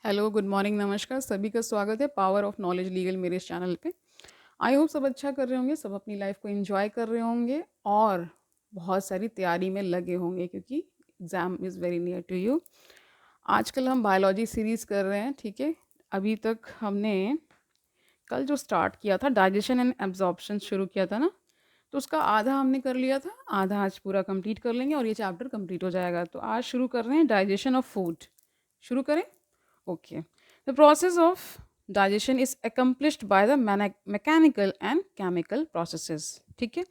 Hello, good morning, नमस्कार। सभी का स्वागत है पावर ऑफ नॉलेज लीगल मेरे इस चैनल पे। आई होप सब अच्छा कर रहे होंगे, सब अपनी लाइफ को एंजॉय कर रहे होंगे और बहुत सारी तैयारी में लगे होंगे क्योंकि exam is very near to you. आजकल हम बायोलॉजी सीरीज़ कर रहे हैं, ठीक है। अभी तक हमने कल जो स्टार्ट किया था डाइजेशन एंड एब्जॉर्प्शन शुरू किया था ना, तो उसका आधा हमने कर लिया था, आधा आज पूरा कंप्लीट कर लेंगे और ये चैप्टर कंप्लीट हो जाएगा। तो आज शुरू कर रहे हैं डाइजेशन ऑफ फूड। शुरू करें? Okay. The process of digestion is accomplished by the mechanical and chemical processes. ठीक है,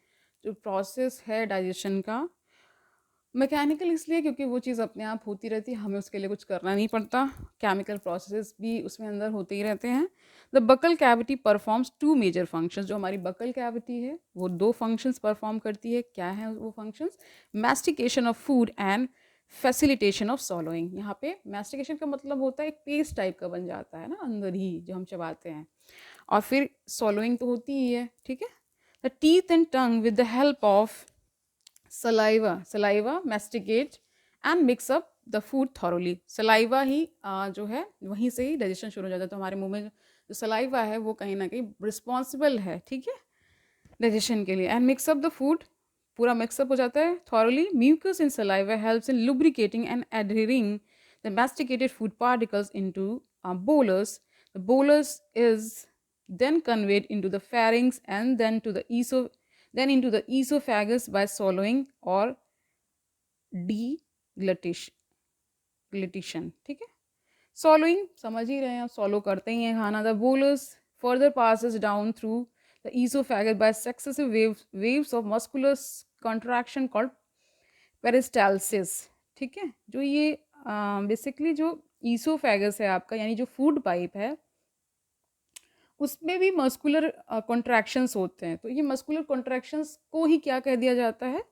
जो प्रोसेस है डाइजेशन का मैकेनिकल इसलिए क्योंकि वो चीज़ अपने आप होती रहती है, हमें उसके लिए कुछ करना नहीं पड़ता। केमिकल प्रोसेसेस भी उसमें अंदर होते ही रहते हैं। The buccal cavity performs two major functions. जो हमारी बकल कैविटी है वो दो फंक्शंस परफॉर्म करती है। क्या है वो functions? Mastication of food and facilitation of सॉलोइंग। यहाँ पे मैस्टिकेशन का मतलब होता है एक पेस्ट टाइप का बन जाता है ना अंदर ही जो हम चबाते हैं, और फिर सॉलोइंग तो होती ही है, ठीक है। The teeth and tongue with the help of saliva masticate and mix up the food thoroughly. Saliva ही जो है वहीं से ही डाइजेशन शुरू हो जाता है। तो हमारे मुंह में जो सलाइवा है वो कहीं ना कहीं रिस्पॉन्सिबल है, ठीक है, डाइजेशन के लिए। And mix up the food, पूरा मिक्सअप हो जाता है thoroughly. Mucus in saliva helps in lubricating and adhering the masticated food particles into bolus. The bolus is then conveyed into the pharynx and then into the esophagus by swallowing or deglutition, ठीक है। swallowing समझ ही रहे हैं आप, swallow करते ही हैं खाना। the bolus further passes down through the esophagus by successive waves of muscular contraction called peristalsis, ठीक है। जो ये बेसिकली जो ईसोफेगस है आपका, यानी जो फूड पाइप है, उसमें भी मस्कुलर कॉन्ट्रैक्शंस होते हैं। तो ये मस्कुलर कॉन्ट्रैक्शंस को ही क्या कह दिया जाता है?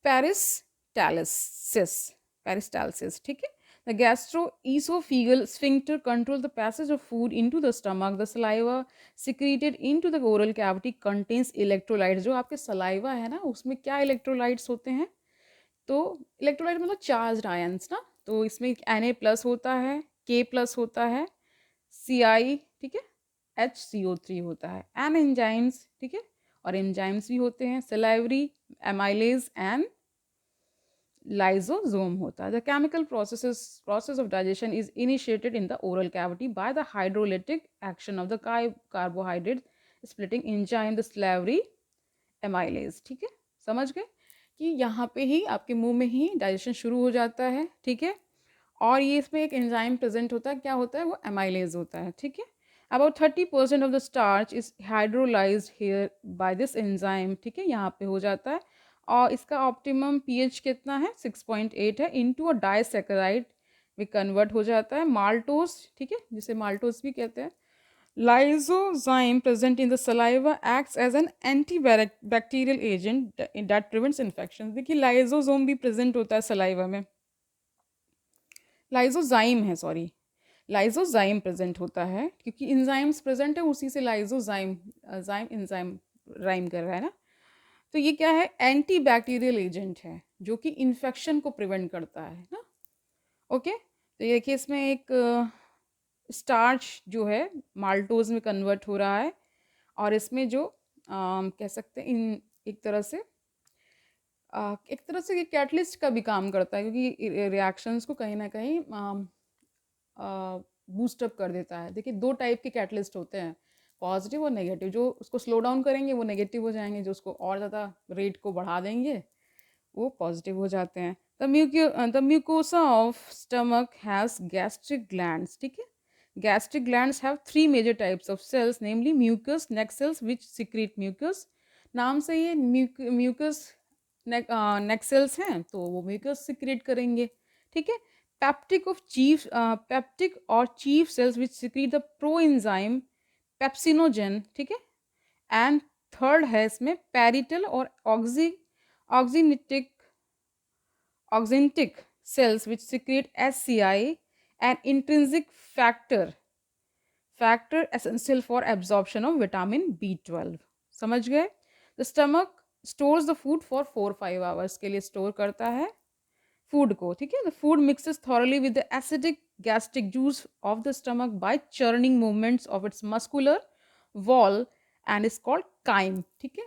पेरिस्टालिसिस। पेरिस्टालिसिस, ठीक है। The gastro-oesophageal sphincter control the passage of food into the stomach. The saliva secreted into the oral cavity contains electrolytes. जो आपके सलाइवा है ना, उसमें क्या इलेक्ट्रोलाइट्स होते हैं? तो इलेक्ट्रोलाइट मतलब चार्ज आयंस ना। तो इसमें Na+ होता है, K+ होता है, Ci, ठीक है, HCO3 होता है, एन एंजाइम्स, ठीक है, और एंजाइम्स भी होते हैं, सलाइवरी, एमाइलेज एंड लाइजोसोम होता है। The chemical process of digestion is initiated in the oral cavity by the hydrolytic action of the carbohydrate splitting enzyme the salivary amylase, ठीक है। समझ गए कि यहाँ पे ही आपके मुंह में ही डाइजेशन शुरू हो जाता है, ठीक है। और ये इसमें एक एंजाइम प्रेजेंट होता है, क्या होता है वो? एमाइलेज होता है, ठीक है। About 30% of the starch is hydrolysed here by this enzyme, ठीक है, यहाँ पे हो जाता है। और इसका ऑप्टिमम पीएच कितना है? 6.8 है। इनटू अ डाइसैकेराइड में कन्वर्ट हो जाता है, माल्टोज, ठीक है, जिसे माल्टोज भी कहते हैं। Lysozyme present in the saliva acts as an antibacterial agent that prevents infection। देखिए लाइजोसोम भी प्रेजेंट होता है सलाइवा में, लाइजोजाइम है, सॉरी, लाइजोजाइम प्रेजेंट होता है क्योंकि इंजाइम्स प्रेजेंट है, उसी से लाइजोजाइम, जाइम इंजाइम राइम कर रहा है ना। तो ये क्या है? एंटी बैक्टीरियल एजेंट है जो कि इन्फेक्शन को प्रिवेंट करता है ना। ओके, तो ये देखिए इसमें एक स्टार्च जो है माल्टोज में कन्वर्ट हो रहा है, और इसमें जो कह सकते हैं इन एक तरह से ये कैटलिस्ट का भी काम करता है क्योंकि रिएक्शंस को कहीं ना कहीं बूस्टअप कर देता है। देखिए दो टाइप के कैटलिस्ट होते हैं, पॉजिटिव और नेगेटिव। जो उसको स्लो डाउन करेंगे वो नेगेटिव हो जाएंगे, जो उसको और ज़्यादा रेट को बढ़ा देंगे वो पॉजिटिव हो जाते हैं। The mucosa of stomach has gastric glands, ठीक है। Gastric glands have three major types of cells, namely mucus, neck cells, which secrete mucus। नाम से ये mucus neck cells हैं तो वो mucus secrete करेंगे, ठीक है। पेप्टिक और chief cells which secrete the proenzyme pepsinogen, ठीक है। एंड थर्ड है इसमें पैरिटल और ऑक्सिनेटिक cells which secrete SCI, an intrinsic factor essential for absorption of vitamin B12। समझ गए? The stomach stores the food for 4-5 hours के लिए स्टोर करता है फूड को, ठीक है। The food mixes thoroughly with the acidic gastric juice of the stomach by churning movements of its muscular wall and is called chyme, ठीक है।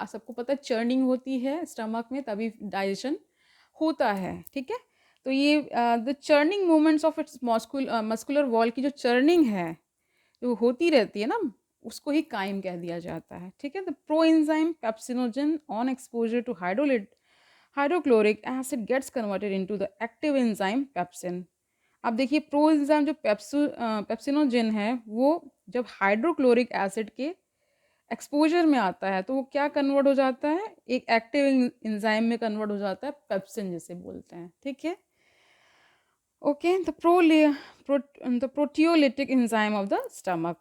सबको पता है चर्निंग होती है स्टमक में तभी डाइजेशन होता है, ठीक है। तो ये the churning movements of its muscular wall की जो चर्निंग है जो होती रहती है ना, उसको ही काइम कह दिया जाता है, ठीक है। The pro enzyme pepsinogen on exposure to hydrochloric acid gets converted into the active enzyme pepsin. अब देखिए प्रो एंजाइम जो पेप्सिनोजन है वो जब हाइड्रोक्लोरिक एसिड के एक्सपोजर में आता है तो वो क्या कन्वर्ट हो जाता है, एक एक्टिव एंजाइम में कन्वर्ट हो जाता है, पेप्सिन जिसे बोलते हैं, ठीक है। Okay, the proteolytic enzyme of the stomach,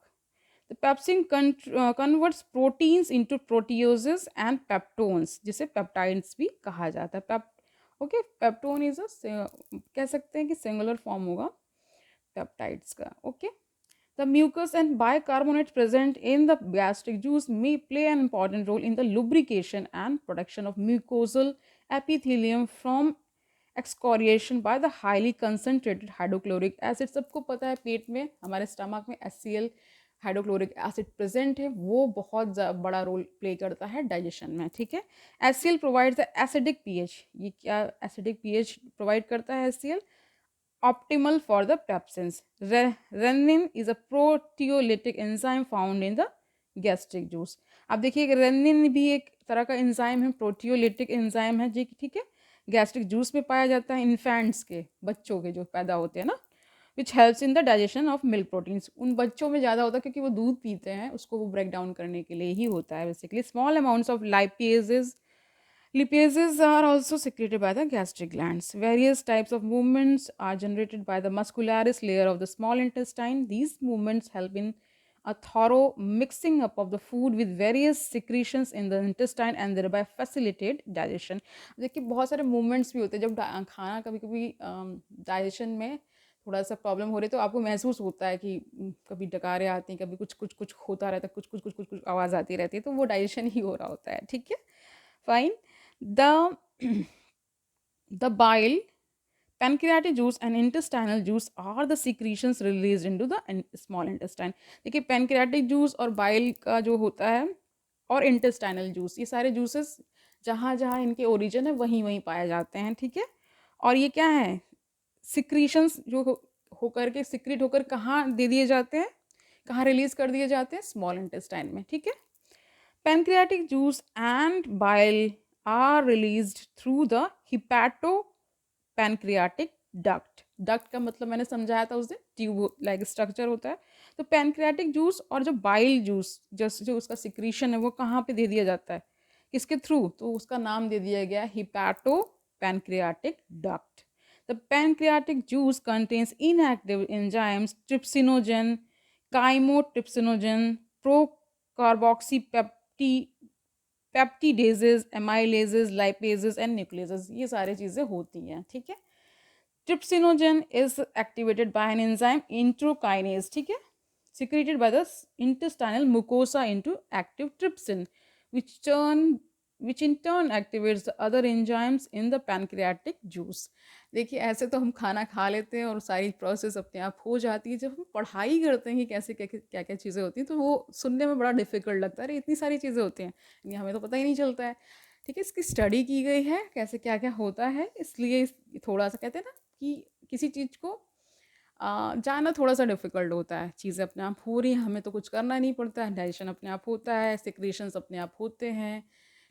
the pepsin converts proteins into proteoses and peptones, जिसे पेप्टाइड्स भी कहा जाता है। ओके, पेप्टोन इज कह सकते हैं कि सिंगुलर फॉर्म होगा पेप्टाइड्स का, okay. The mucus and bicarbonate present in the gastric juice may play an important role in the lubrication and protection of mucosal epithelium from excoriation by the highly concentrated hydrochloric acid। सबको पता है पेट में हमारे stomach में HCl hydrochloric acid present है, वो बहुत बड़ा रोल प्ले करता है डाइजेशन में, ठीक है। HCl provides the acidic pH, ये क्या एसिडिक पीएच प्रोवाइड करता है HCl, optimal for the pepsins. Renin is a proteolytic enzyme found in the gastric juice। अब देखिए रेनिन भी एक तरह का एंजाइम है, प्रोटियोलिटिक एंजाइम है जी, ठीक है। गैस्ट्रिक जूस में पाया जाता है इन्फेंट्स के, बच्चों के जो पैदा होते हैं ना, which helps in the digestion of milk proteins. उन बच्चों में ज़्यादा होता है क्योंकि वो दूध पीते हैं, उसको वो ब्रेक डाउन करने के लिए ही होता है basically. Small amounts of lipases, lipases are also secreted by the gastric glands। Various types of movements are generated by the muscularis layer of the small intestine। These movements help in a thorough mixing up of the food with various secretions in the intestine and thereby facilitate digestion। देखिए बहुत सारे movements भी होते हैं जब खाना कभी कभी डाइजेशन में थोड़ा सा प्रॉब्लम हो रही है तो आपको महसूस होता है कि कभी डकारे आती हैं, कभी कुछ कुछ कुछ होता रहता है, कुछ कुछ कुछ कुछ कुछ आवाज़ आती रहती है, तो वो डाइजेशन ही हो रहा होता है, ठीक है, fine. The the bile, pancreatic juice and intestinal juice are the secretions released into the small intestine। देखिए pancreatic juice और bile का जो होता है और intestinal juice, ये सारे juices जहाँ जहाँ इनके origin है वहीं वहीं पाए जाते हैं, ठीक है। और ये क्या है, secretions जो होकर के secrete होकर कहाँ दे दिए जाते हैं, कहाँ रिलीज कर दिए जाते हैं, स्मॉल इंटेस्टाइन में, ठीक है। Pancreatic juice and bile are released through the hepatopancreatic duct। Duct का मतलब मैंने समझाया था उस दिन, ट्यूब लाइक स्ट्रक्चर होता है। तो पैनक्रियाटिक जूस और जो बाइल जूस जो उसका सिक्रीशन है वो कहाँ पे दे दिया जाता है, किसके थ्रू, तो उसका नाम दे दिया गया hepatopancreatic duct. The pancreatic juice contains inactive enzymes trypsinogen, chymotrypsinogen, peptidases, amylases, lipases and nucleases, ये सारी चीज़ें होती हैं, ठीक है। Trypsinogen is activated by an enzyme enterokinase, ठीक है, secreted by the intestinal mucosa into active trypsin, which in turn activates the other enzymes in the pancreatic juice। देखिए ऐसे तो हम खाना खा लेते हैं और सारी प्रोसेस अपने आप हो जाती है, जब हम पढ़ाई करते हैं कि कैसे क्या क्या क्या चीज़ें होती हैं तो वो सुनने में बड़ा डिफिकल्ट लगता है, अरे इतनी सारी चीज़ें होती हैं, ये हमें तो पता ही नहीं चलता है, ठीक है। इसकी स्टडी की गई है कैसे क्या क्या होता है, इसलिए थोड़ा सा कहते हैं ना कि किसी चीज़ को जानना थोड़ा सा डिफ़िकल्ट होता है, चीज़ें अपने आप हो रही हैं, हमें तो कुछ करना नहीं पड़ता है, डाइजेशन अपने आप होता है, सिक्रीशंस अपने आप होते हैं,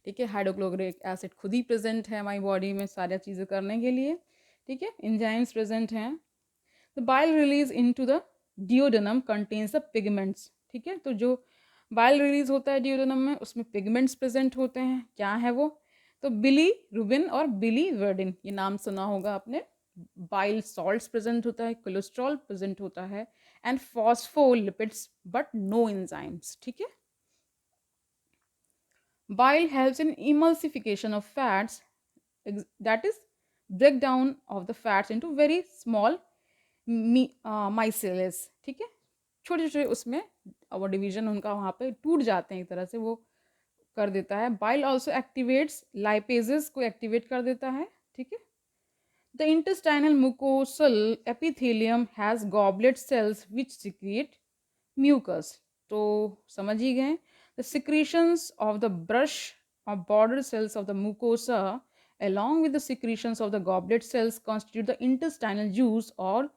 ठीक है। हाइड्रोक्लोरिक एसिड खुद ही प्रेजेंट है हमारी बॉडी में सारी चीज़ें करने के लिए, ठीक है। एंजाइम्स प्रेजेंट हैं। The bile release into the duodenum contains the pigments, ठीक है। तो जो बाइल रिलीज होता है डिओडेनम में उसमें पिगमेंट्स प्रेजेंट होते हैं, क्या है वो, तो बिलीरुबिन और बिलीवर्डिन, ये नाम सुना होगा आपने। बाइल सॉल्ट्स प्रेजेंट होता है, कोलेस्ट्रॉल प्रेजेंट होता है and phospholipids but no enzymes, ठीक है। Bile helps in emulsification of fats, that is break down of the fats into very small micelles, ठीक है, छोटे छोटे उसमें वो डिवीजन उनका वहाँ पे टूट जाते हैं, एक तरह से वो कर देता है। बाइल ऑल्सो एक्टिवेट्स लाइपेजेस को एक्टिवेट कर देता है, ठीक है। The intestinal mucosal epithelium has goblet cells which secrete mucus. तो समझ ही गए. The secretions of the brush or border cells of the mucosa along with the secretions of the goblet cells constitute the intestinal juice or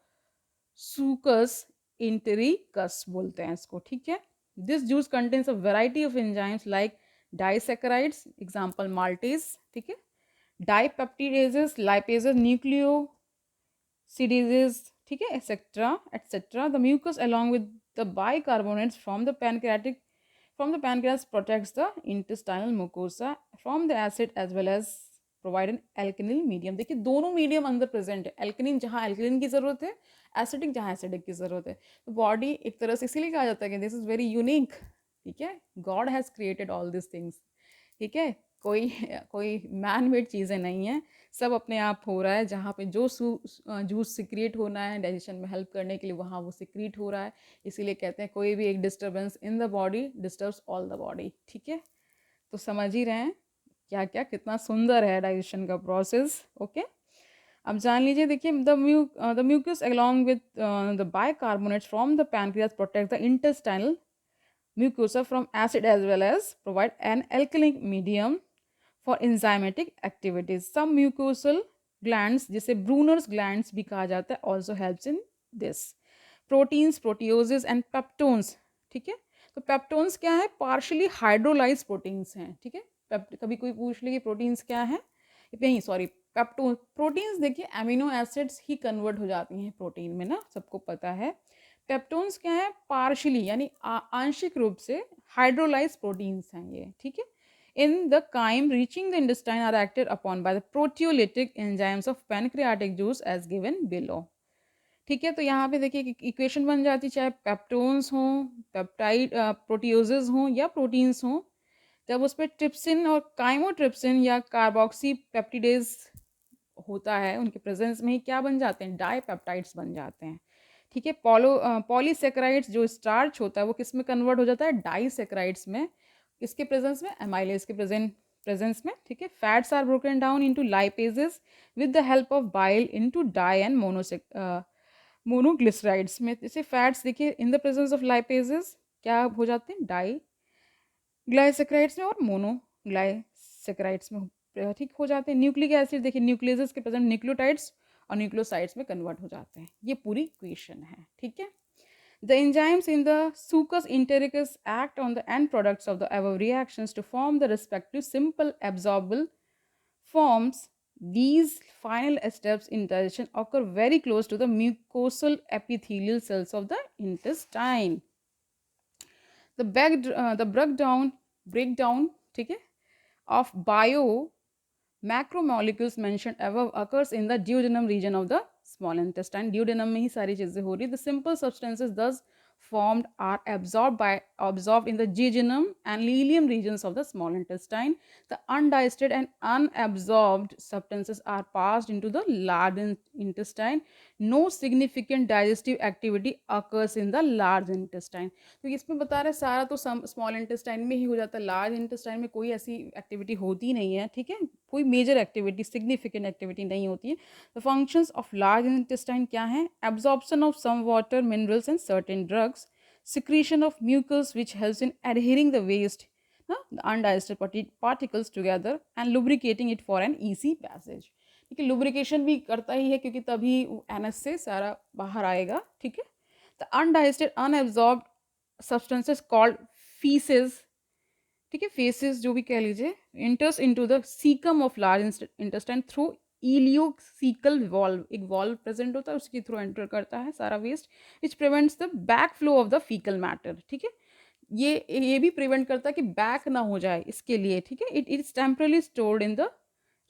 succus entericus बोलते हैं इसको. ठीक है. This juice contains a variety of enzymes like disaccharides, example maltase. ठीक है. Dipeptidases, lipases, nucleosidases, ठीक है, etc. etc. The mucus along with the bicarbonates from the pancreas protects the intestinal mucosa from the acid as well as provide an alkaline medium. देखिए दोनों medium अंदर present है. Alkaline जहाँ alkaline की जरूरत है, एसिडिक जहाँ एसिडिक की जरूरत है. तो बॉडी एक तरह से इसीलिए कहा जाता है कि दिस इज वेरी यूनिक. ठीक है. God has created all this things. ठीक है. कोई कोई मैन मेड चीज़ें नहीं हैं. सब अपने आप हो रहा है. जहाँ पे जो जूस सिक्रिएट होना है डाइजेशन में हेल्प करने के लिए वहाँ वो सिक्रिएट हो रहा है. इसीलिए कहते हैं कोई भी एक disturbance in the body disturbs all the body. ठीक है. तो समझ ही रहे हैं क्या क्या कितना सुंदर है डाइजेशन का प्रोसेस. ओके. अब जान लीजिए. देखिए the mucus along with the bicarbonates from the pancreas protect the intestinal mucosa from acid as well as provide an alkaline medium for enzymatic activities. Some mucosal glands जिसे Brunner's glands भी कहा जाता है also helps in this. Proteins, proteoses and peptones. ठीक है. तो peptones क्या है? पार्शली हाइड्रोलाइज प्रोटीन्स हैं. ठीक है. कभी कोई पूछ ले कि प्रोटीन्स क्या है, नहीं सॉरी पेप्टोन. प्रोटीन्स देखिए एमिनो एसिड्स ही कन्वर्ट हो जाती हैं प्रोटीन में ना, सबको पता है. पेप्टोन्स क्या है? पार्शली यानी आंशिक रूप से हाइड्रोलाइज प्रोटीन्स हैं ये. ठीक है. In the chyme reaching the intestine are acted upon by the proteolytic enzymes of pancreatic juice as given below. ठीक है. तो यहाँ पे देखिए इक्वेशन बन जाती है, चाहे पेप्टोन्स हों, पेप्टाइड प्रोटियोजेज हों या प्रोटीन्स हों. जब उस पर ट्रिप्सिन और काइमोट्रिप्सिन या कार्बोक्सी पेप्टिडेज होता है उनके प्रेजेंस में ही क्या बन जाते हैं? डाईपेप्टाइड्स बन जाते हैं. ठीक है. पॉलीसेक्राइड्स जो स्टार्च होता है वो किस में कन्वर्ट हो जाता है? डाईसेक्राइड्स में. इसके प्रेजेंस में, एमाइलेज के प्रेजेंस में. ठीक है. Fats are broken down into lipases with the help of bile into di and monoglycerides में. जैसे फैट्स देखिए in the presence of lipases क्या हो जाते हैं? डाई ग्लाइसेक्राइड्स में और मोनोग्लाइसेक्राइड्स में ठीक हो जाते हैं. न्यूक्लिक एसिड देखिए न्यूक्लियस के प्रेजेंट न्यूक्लियोटाइड्स और न्यूक्लियोसाइड्स में कन्वर्ट हो जाते हैं. ये पूरी इक्वेशन है. ठीक है. The enzymes in the succus entericus act on the end products of the above reactions to form the respective simple absorbable forms. These final steps in digestion occur very close to the mucosal epithelial cells of the intestine. The breakdown ठीक है of bio macromolecules mentioned above occurs in the duodenum region of the small intestine. Duodenum में ही सारी चीजें हो रही. The simple substances thus formed are absorbed in the jejunum and ileum regions of the small intestine. The undigested and unabsorbed substances are passed into the large intestine. No significant digestive activity occurs in the large intestine. तो इसमें बता रहे सारा तो small intestine में ही हो जाता है. लार्ज इंटेस्टाइन में कोई ऐसी एक्टिविटी होती नहीं है. ठीक है. कोई मेजर एक्टिविटी, सिग्निफिकेंट एक्टिविटी नहीं होती है. The functions of large intestine क्या है? Absorption of some water, minerals and certain drugs, secretion of mucus which helps in adhering the waste, the undigested particles together and lubricating it for an easy passage. ठीक है. Lubrication भी करता ही है क्योंकि तभी NS से सारा बाहर आएगा. ठीक है. The undigested unabsorbed substances called faeces, ठीक है, फेसेस जो भी कह लीजिए, enters into the caecum of large intestine through ileocaecal valve. एक वॉल्व प्रेजेंट होता है उसके थ्रू एंटर करता है सारा waste which prevents the back flow of the faecal matter. ठीक है. ये भी प्रिवेंट करता है कि बैक ना हो जाए इसके लिए. ठीक है. It is temporarily stored in the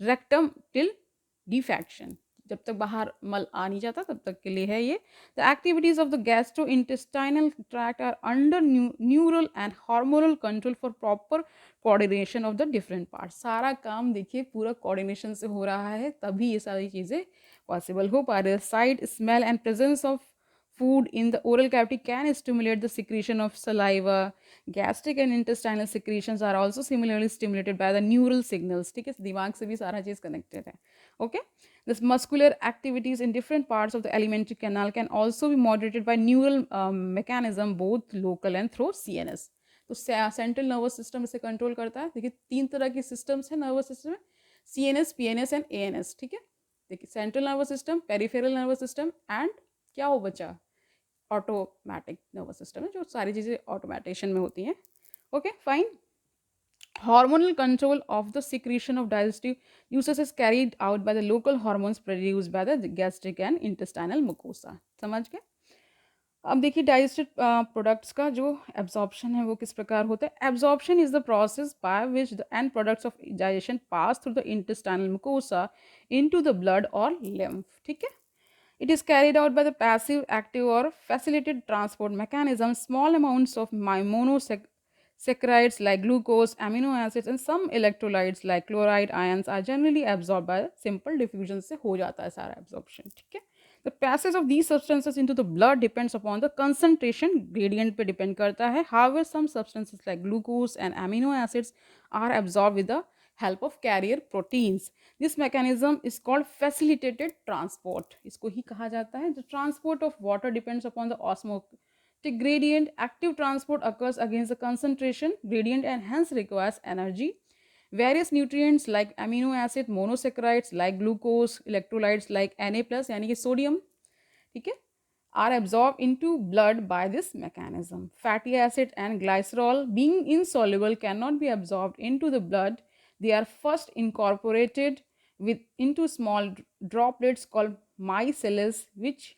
rectum till defection. जब तक बाहर मल आ नहीं जाता तब तक के लिए है ये. The activities of the gastrointestinal tract are under neural and hormonal control for proper coordination of the different parts. सारा काम देखिए पूरा कोऑर्डिनेशन से हो रहा है तभी ये सारी चीज़ें पॉसिबल हो पा रही है. Site, smell and presence of food in the oral cavity can stimulate the secretion of saliva. Gastric and intestinal secretions are also similarly stimulated by the neural signals. ठीक है. दिमाग से भी सारा चीज़ कनेक्टेड है. Okay. This muscular activities in different parts of the alimentary canal can also be moderated by neural mechanism, both local and through CNS. तो central nervous system इसे control करता है. देखिए 3 तरह की सिस्टम्स है नर्वस सिस्टम में, CNS, PNS एंड ANS. ठीक है, देखिए central nervous system, peripheral nervous system and क्या हो बचा, ऑटोमेटिक नर्वस सिस्टम है, जो सारी चीज़ें ऑटोमेटेशन में होती हैं. Okay fine. Hormonal control of the secretion of digestive juices is carried out by the local hormones produced by the gastric and intestinal mucosa. समझ गए. अब देखिए डाइजेस्टिव प्रोडक्ट्स का जो एब्जॉर्प्शन है वो किस प्रकार होता है. Absorption is the process by which the end products of digestion pass through the intestinal mucosa into the blood और lymph. ठीक है. It is carried out by the passive, active, or facilitated transport mechanism. Small amounts of monosaccharides like glucose, amino acids, and some electrolytes like chloride ions are generally absorbed by simple diffusion. से हो जाता है सारा absorption. ठीक है. The passage of these substances into the blood depends upon the concentration gradient पे depend करता है. However, some substances like glucose and amino acids are absorbed with the help of carrier proteins. This mechanism is called facilitated transport. इसको ही कहा जाता है. The transport of water depends upon the osmotic gradient. Active transport occurs against the concentration gradient and hence requires energy. Various nutrients like amino acid, monosaccharides like glucose, electrolytes like Na plus यानी कि sodium, ठीक है, are absorbed into blood by this mechanism. Fatty acid and glycerol being insoluble cannot be absorbed into the blood. They are first incorporated into small droplets called micelles, which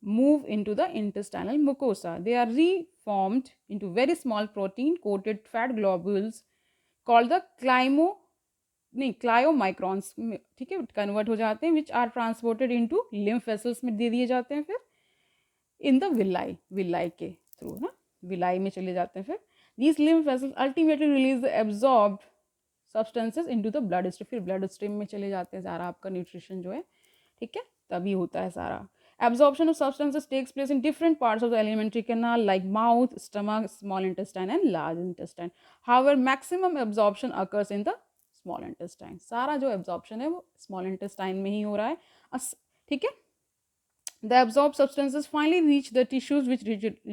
move into the intestinal mucosa. They are reformed into very small protein coated fat globules called the क्लायोमाइक्रॉन्स. ठीक है, convert हो जाते हैं, which are transported into lymph vessels में दे दिए जाते हैं, फिर इन द विलाई के थ्रू ना, विलाई में चले जाते हैं. फिर these lymph vessels ultimately release the absorbed substances into the blood stream. फिर ब्लड स्ट्रीम में चले जाते हैं सारा आपका न्यूट्रिशन जो है. ठीक है, तभी होता है सारा. Absorption of substances takes place in different parts of the alimentary canal like mouth, stomach, small intestine and large intestine. However, maximum absorption occurs in the small intestine. सारा जो absorption है वो small intestine में ही हो रहा है. ठीक है. The absorbed substances finally reach the tissues which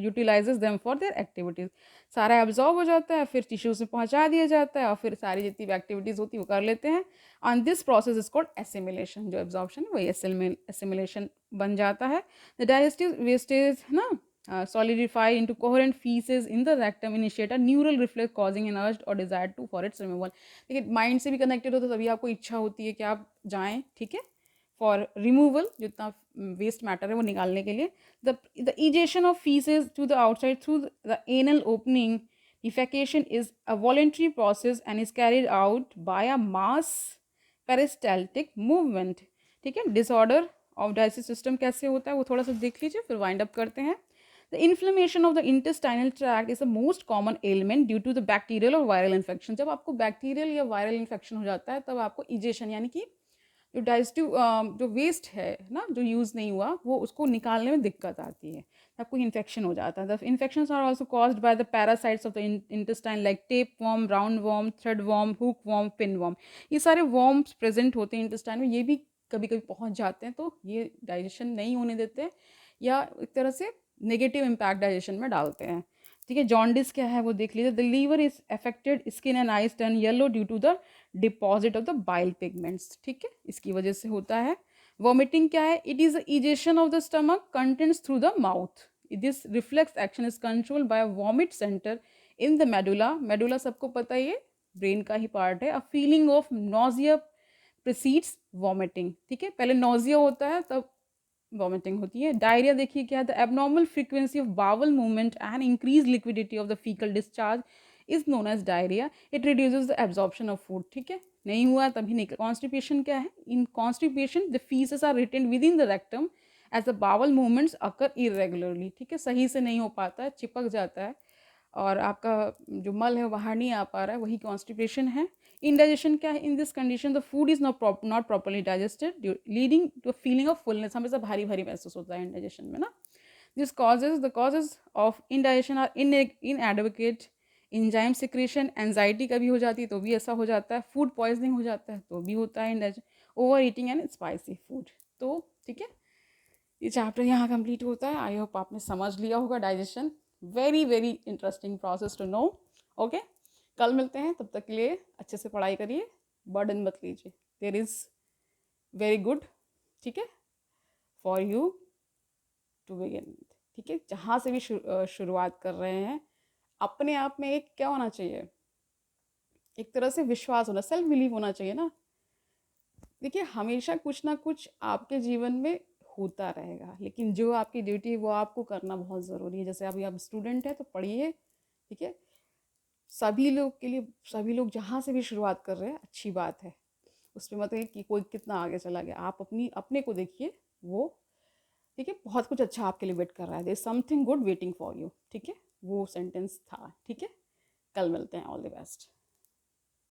utilizes them for their activities. सारा absorb हो जाता है, फिर tissues में पहुंचा दिया जाता है और फिर सारी जितनी भी activities होती है वो कर लेते हैं. And this process is called assimilation. जो absorption है वही assimilation बन जाता है. The digestive wastage ना solidify into coherent feces in the rectum, initiate a neural reflex causing an urge or desire to for its removal. देखिए mind से भी कनेक्टेड होता है, तभी आपको इच्छा होती है कि आप जाएं. ठीक है, फॉर रिमूवल, जितना वेस्ट मैटर है वो निकालने के लिए. The egestion of faeces to the outside through the anal opening defecation is a voluntary process and is carried out by a mass peristaltic movement. ठीक है, डिसऑर्डर ऑफ डाइजेस्टिव सिस्टम कैसे होता है वो थोड़ा सा देख लीजिए, फिर वाइंड अप करते हैं. The inflammation of the intestinal tract is the most common ailment due to the bacterial or viral infection. जब आपको बैक्टीरियल या वायरल इन्फेक्शन हो जाता है तब आपको इजेशन यानी कि जो डाइजेस्टिव जो वेस्ट है ना, जो यूज़ नहीं हुआ, वो उसको निकालने में दिक्कत आती है, आपको इन्फेक्शन हो जाता है. The infections are also caused by the parasites of the intestine like tape worm, round worm, thread worm, hook worm, pin worm. ये सारे वॉर्म्स प्रेजेंट होते हैं इंटेस्टाइन में, ये भी कभी कभी पहुंच जाते हैं तो ये डाइजेशन नहीं होने देते या एक तरह से नेगेटिव इम्पैक्ट डाइजेशन में डालते हैं. ठीक है, जॉन्डिस क्या है वो देख लीजिए. The liver is affected, skin and eyes turn yellow due to the deposit of the bile pigments. ठीक है, इसकी वजह से होता है. वॉमिटिंग क्या है, it is the egestion of the stomach contents through the mouth. This reflex action is controlled by vomit centre in the medulla. Medulla सबको पता है, ये ब्रेन का ही पार्ट है. अ feeling of nausea precedes vomiting. ठीक है, पहले नॉजिया होता है तब वॉमिटिंग होती है. डायरिया देखिए क्या है, the abnormal frequency of bowel movement and increase liquidity of the faecal discharge is known as diarrhoea. It reduces the absorption of food. ठीक है, नहीं हुआ तभी निकल. कॉन्स्टिपेशन क्या है, in constipation the faeces are retained within the rectum as the bowel movements occur irregularly. ठीक है, सही से नहीं हो पाता है, चिपक जाता है और आपका जो मल है बाहर नहीं आ पा रहा है, वही कॉन्स्टिपेशन है. इंडाइजेशन क्या है, in this condition the food is not properly digested leading to a feeling of fullness. हमेशा भारी भारी महसूस होता है इंडाइजेशन में ना. This causes of indigestion are inadequate enzyme secretion. Anxiety कभी हो जाती है तो भी ऐसा हो जाता है. फूड पॉइजनिंग हो जाता है तो भी होता है indigestion. Over eating and spicy food. तो ठीक है, ये चैप्टर यहाँ कंप्लीट होता है। आई होप आपने समझ लिया होगा digestion. Very very interesting process to know. Okay, कल मिलते हैं, तब तक के लिए अच्छे से पढ़ाई करिए, बर्डन मत लीजिए। देयर इज़ वेरी गुड, ठीक है, फॉर यू टू बिगिन। ठीक है, जहाँ से भी शुरुआत कर रहे हैं, अपने आप में एक क्या होना चाहिए, एक तरह से विश्वास होना, सेल्फ बिलीव होना चाहिए ना। देखिए, हमेशा कुछ ना कुछ आपके जीवन में होता रहेगा, लेकिन जो आपकी ड्यूटी है वो आपको करना बहुत ज़रूरी है। जैसे अभी आप स्टूडेंट हैं तो पढ़िए, ठीक है। सभी लोग के लिए, सभी लोग जहाँ से भी शुरुआत कर रहे हैं अच्छी बात है, उसमें मतलब कि कोई कितना आगे चला गया, आप अपने को देखिए, वो ठीक है, बहुत कुछ अच्छा आपके लिए वेट कर रहा है। There is something good waiting for you, ठीक है, वो सेंटेंस था, ठीक है। कल मिलते हैं, ऑल द बेस्ट।